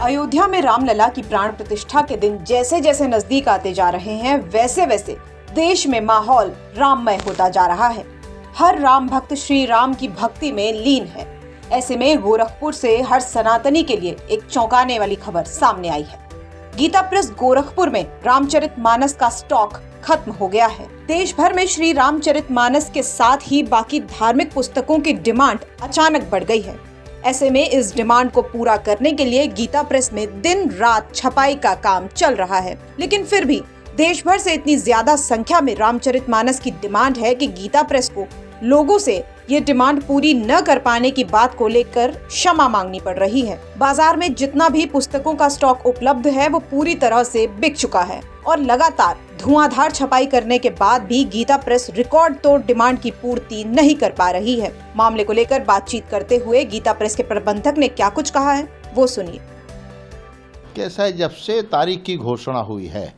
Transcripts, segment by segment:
अयोध्या में रामलला की प्राण प्रतिष्ठा के दिन जैसे जैसे नजदीक आते जा रहे हैं, वैसे वैसे देश में माहौल राममय होता जा रहा है। हर राम भक्त श्री राम की भक्ति में लीन है। ऐसे में गोरखपुर से हर सनातनी के लिए एक चौंकाने वाली खबर सामने आई है। गीता प्रेस गोरखपुर में रामचरितमानस का स्टॉक खत्म हो गया है। देश भर में श्री रामचरितमानस के साथ ही बाकी धार्मिक पुस्तकों की डिमांड अचानक बढ़ गई है। ऐसे में इस डिमांड को पूरा करने के लिए गीता प्रेस में दिन रात छपाई का काम चल रहा है, लेकिन फिर भी देश भर से इतनी ज्यादा संख्या में रामचरितमानस की डिमांड है कि गीता प्रेस को लोगों से ये डिमांड पूरी न कर पाने की बात को लेकर क्षमा मांगनी पड़ रही है। बाजार में जितना भी पुस्तकों का स्टॉक उपलब्ध है वो पूरी तरह से बिक चुका है और लगातार धुआंधार छपाई करने के बाद भी गीता प्रेस रिकॉर्ड तोड़ डिमांड की पूर्ति नहीं कर पा रही है। मामले को लेकर बातचीत करते हुए गीता प्रेस के प्रबंधक ने क्या कुछ कहा है, वो सुनिए। कैसा है, जब से तारीख की घोषणा हुई है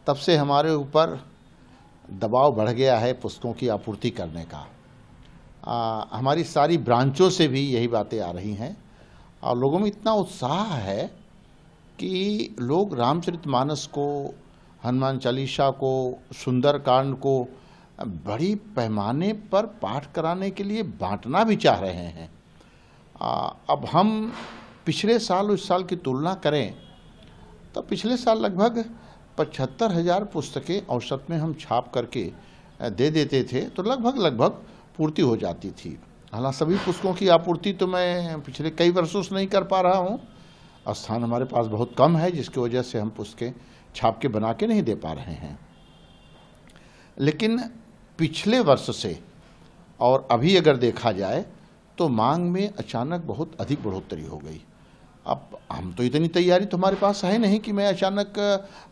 तब से हमारे ऊपर दबाव बढ़ गया है पुस्तकों की आपूर्ति करने का। हमारी सारी ब्रांचों से भी यही बातें आ रही हैं और लोगों में इतना उत्साह है कि लोग रामचरितमानस को, हनुमान चालीसा को, सुंदरकांड को बड़ी पैमाने पर पाठ कराने के लिए बांटना भी चाह रहे हैं। अब हम पिछले साल उस साल की तुलना करें तो पिछले साल लगभग 75,000 पुस्तकें औसत में हम छाप करके दे देते थे, तो लगभग पूर्ति हो जाती थी। हालांकि सभी पुस्तकों की आपूर्ति तो मैं पिछले कई वर्षों से नहीं कर पा रहा हूँ। स्थान हमारे पास बहुत कम है, जिसकी वजह से हम पुस्तकें छाप के बना के नहीं दे पा रहे हैं। लेकिन पिछले वर्ष से और अभी अगर देखा जाए तो मांग में अचानक बहुत अधिक बढ़ोतरी हो गई। अब हम तो इतनी तैयारी तो हमारे पास है नहीं कि मैं अचानक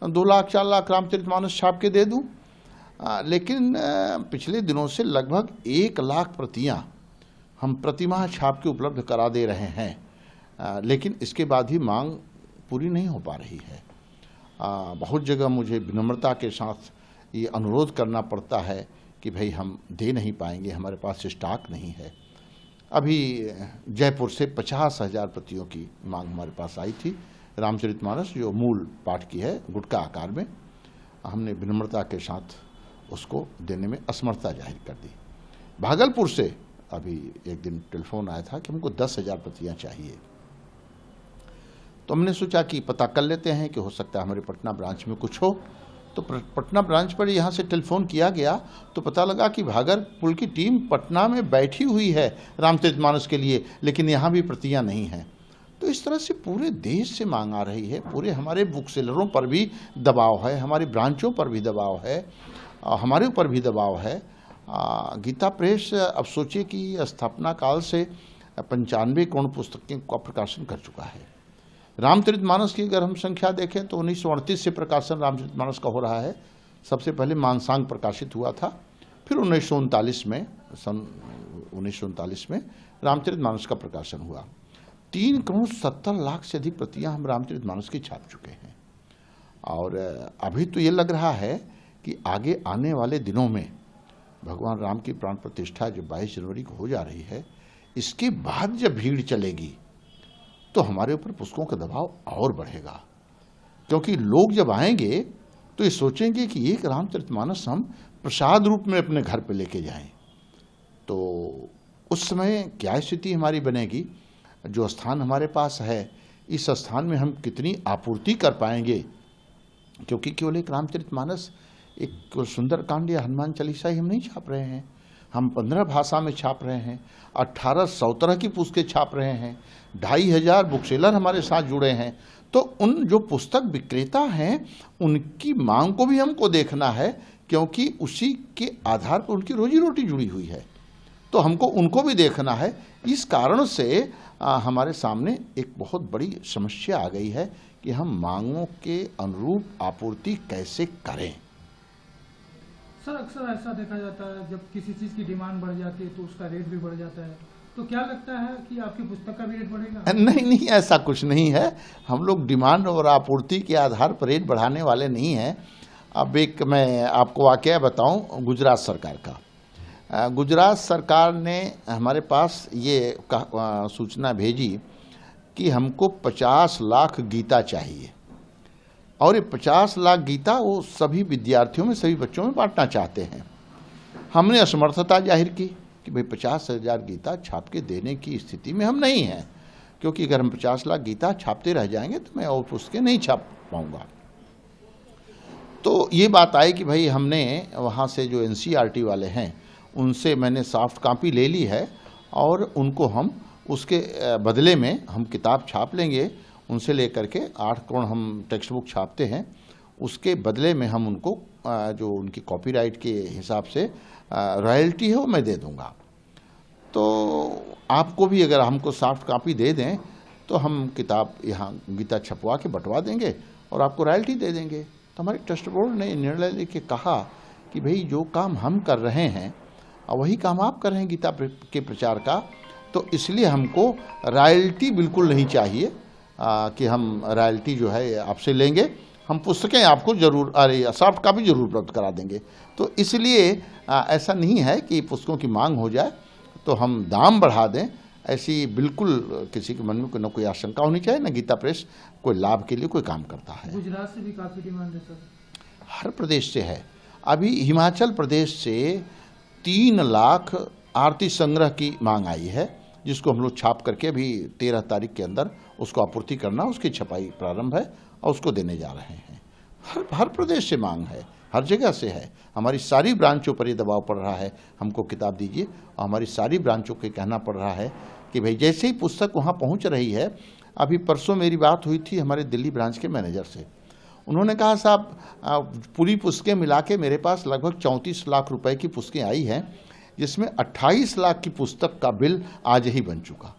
2 लाख 4 लाख रामचरितमानस छाप के दे दूं। लेकिन पिछले दिनों से लगभग 1 लाख प्रतियां हम प्रतिमाह छाप के उपलब्ध करा दे रहे हैं। लेकिन इसके बाद ही मांग पूरी नहीं हो पा रही है। बहुत जगह मुझे विनम्रता के साथ ये अनुरोध करना पड़ता है कि भाई हम दे नहीं पाएंगे, हमारे पास स्टॉक नहीं है। अभी जयपुर से 50,000 प्रतियों की मांग हमारे पास आई थी। रामचरितमानस जो मूल पाठ की है गुटका आकार में, हमने विनम्रता के साथ उसको देने में असमर्थता जाहिर कर दी। भागलपुर से अभी एक दिन टेलीफोन आया था कि हमको 10,000 प्रतियां चाहिए। तो हमने सोचा कि पता कर लेते हैं कि हो सकता है हमारे पटना ब्रांच में कुछ हो। तो पटना ब्रांच पर यहाँ से टेलीफोन किया गया तो पता लगा कि भागलपुर की टीम पटना में बैठी हुई है रामचरितमानस के लिए, लेकिन यहाँ भी प्रतियां नहीं हैं। तो इस तरह से पूरे देश से मांग आ रही है। पूरे हमारे बुक सेलरों पर भी दबाव है, हमारी ब्रांचों पर भी दबाव है, हमारे ऊपर भी दबाव है। गीता प्रेस अब सोचिए कि स्थापना काल से 95 करोड़ पुस्तकें का प्रकाशन कर चुका है। रामचरितमानस की अगर हम संख्या देखें तो 1938 से प्रकाशन रामचरितमानस का हो रहा है। सबसे पहले मानसांग प्रकाशित हुआ था, फिर 1939 में, सन 1939 में रामचरितमानस का प्रकाशन हुआ। 3 करोड़ 70 लाख से अधिक प्रतियां हम रामचरितमानस की छाप चुके हैं। और अभी तो ये लग रहा है कि आगे आने वाले दिनों में भगवान राम की प्राण प्रतिष्ठा जो 22 जनवरी को हो जा रही है, इसके बाद जब भीड़ चलेगी तो हमारे ऊपर पुस्तकों का दबाव और बढ़ेगा। क्योंकि लोग जब आएंगे तो ये सोचेंगे कि एक रामचरितमानस हम प्रसाद रूप में अपने घर पे लेके जाएं। तो उस समय क्या स्थिति हमारी बनेगी? जो स्थान हमारे पास है, इस स्थान में हम कितनी आपूर्ति कर पाएंगे? क्योंकि केवल एक रामचरितमानस, एक सुंदरकांड या हनुमान चालीसा ही हम नहीं छाप रहे हैं। हम 15 भाषा में छाप रहे हैं, 1800 तरह की पुस्तकें छाप रहे हैं, 2,500 बुक सेलर हमारे साथ जुड़े हैं। तो उन जो पुस्तक विक्रेता हैं उनकी मांग को भी हमको देखना है, क्योंकि उसी के आधार पर उनकी रोजी रोटी जुड़ी हुई है। तो हमको उनको भी देखना है। इस कारण से हमारे सामने एक बहुत बड़ी समस्या आ गई है कि हम मांगों के अनुरूप आपूर्ति कैसे करें। सर, अक्सर ऐसा देखा जाता है जब किसी चीज़ की डिमांड बढ़ जाती है तो उसका रेट भी बढ़ जाता है। तो क्या लगता है कि आपकी पुस्तक का भी रेट बढ़ेगा? नहीं, ऐसा कुछ नहीं है। हम लोग डिमांड और आपूर्ति के आधार पर रेट बढ़ाने वाले नहीं हैं। अब एक मैं आपको वाकया बताऊं गुजरात सरकार का। गुजरात सरकार ने हमारे पास ये सूचना भेजी कि हमको 50 लाख गीता चाहिए और ये 50 लाख गीता वो सभी विद्यार्थियों में, सभी बच्चों में बांटना चाहते हैं। हमने असमर्थता जाहिर की कि भाई 50,000 गीता छाप के देने की स्थिति में हम नहीं हैं, क्योंकि अगर हम 50 लाख गीता छापते रह जाएंगे तो मैं और पुस्तकें नहीं छाप पाऊंगा। तो ये बात आई कि भाई हमने वहाँ से जो NCERT वाले हैं उनसे मैंने सॉफ्ट कॉपी ले ली है और उनको हम उसके बदले में हम किताब छाप लेंगे। उनसे लेकर के 8 करोड़ हम टेक्स्ट बुक छापते हैं, उसके बदले में हम उनको जो उनकी कॉपीराइट के हिसाब से रॉयल्टी है वो मैं दे दूंगा। तो आपको भी अगर हमको सॉफ्ट कॉपी दे दें तो हम किताब यहाँ गीता छपवा के बंटवा देंगे और आपको रॉयल्टी दे देंगे। तो हमारे ट्रस्ट बोर्ड ने निर्णय लेके कहा कि भाई जो काम हम कर रहे हैं और वही काम आप कर रहे हैं गीता के प्रचार का, तो इसलिए हमको रॉयल्टी बिल्कुल नहीं चाहिए कि हम रॉयल्टी जो है आपसे लेंगे। हम पुस्तकें आपको जरूर सॉफ्ट कॉपी जरूर उपलब्ध करा देंगे। तो इसलिए ऐसा नहीं है कि पुस्तकों की मांग हो जाए तो हम दाम बढ़ा दें, ऐसी बिल्कुल किसी के मन में कोई न कोई आशंका होनी चाहिए। न गीता प्रेस कोई लाभ के लिए कोई काम करता है। गुजरात से भी काफ़ी डिमांड है सर। हर प्रदेश से है। अभी हिमाचल प्रदेश से 3 लाख आरती संग्रह की मांग आई है, जिसको हम लोग छाप करके अभी 13 तारीख के अंदर उसको आपूर्ति करना, उसकी छपाई प्रारंभ है और उसको देने जा रहे हैं। हर प्रदेश से मांग है, हर जगह से है। हमारी सारी ब्रांचों पर ये दबाव पड़ रहा है हमको किताब दीजिए, और हमारी सारी ब्रांचों को कहना पड़ रहा है कि भाई जैसे ही पुस्तक वहाँ पहुँच रही है। अभी परसों मेरी बात हुई थी हमारे दिल्ली ब्रांच के मैनेजर से। उन्होंने कहा साहब पूरी पुस्तकें मिला के मेरे पास लगभग 34 लाख रुपए की पुस्तकें आई हैं, जिसमें 28 लाख की पुस्तक का बिल आज ही बन चुका।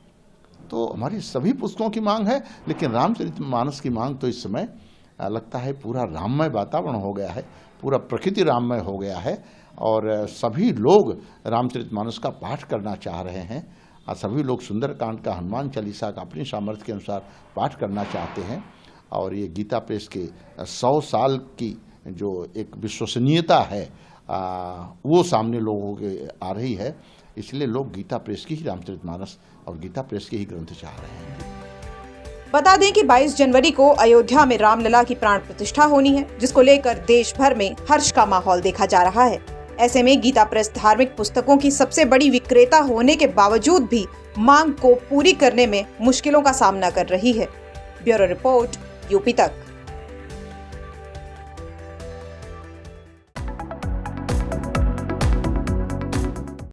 तो हमारी सभी पुस्तकों की मांग है, लेकिन रामचरितमानस की मांग तो इस समय लगता है पूरा राममय वातावरण हो गया है, पूरा प्रकृति राममय हो गया है और सभी लोग रामचरितमानस का पाठ करना चाह रहे हैं और सभी लोग सुंदरकांड का, हनुमान चालीसा का अपनी सामर्थ्य के अनुसार पाठ करना चाहते हैं। और ये गीता प्रेस के 100 साल की जो एक विश्वसनीयता है वो सामने लोगों के आ रही है। इसलिए लोग गीता प्रेस की ही रामचरितमानस और गीता प्रेस के ही ग्रंथ चाह रहे हैं। बता दें कि 22 जनवरी को अयोध्या में रामलला की प्राण प्रतिष्ठा होनी है, जिसको लेकर देश भर में हर्ष का माहौल देखा जा रहा है। ऐसे में गीता प्रेस धार्मिक पुस्तकों की सबसे बड़ी विक्रेता होने के बावजूद भी मांग को पूरी करने में मुश्किलों का सामना कर रही है। ब्यूरो रिपोर्ट, यूपी तक।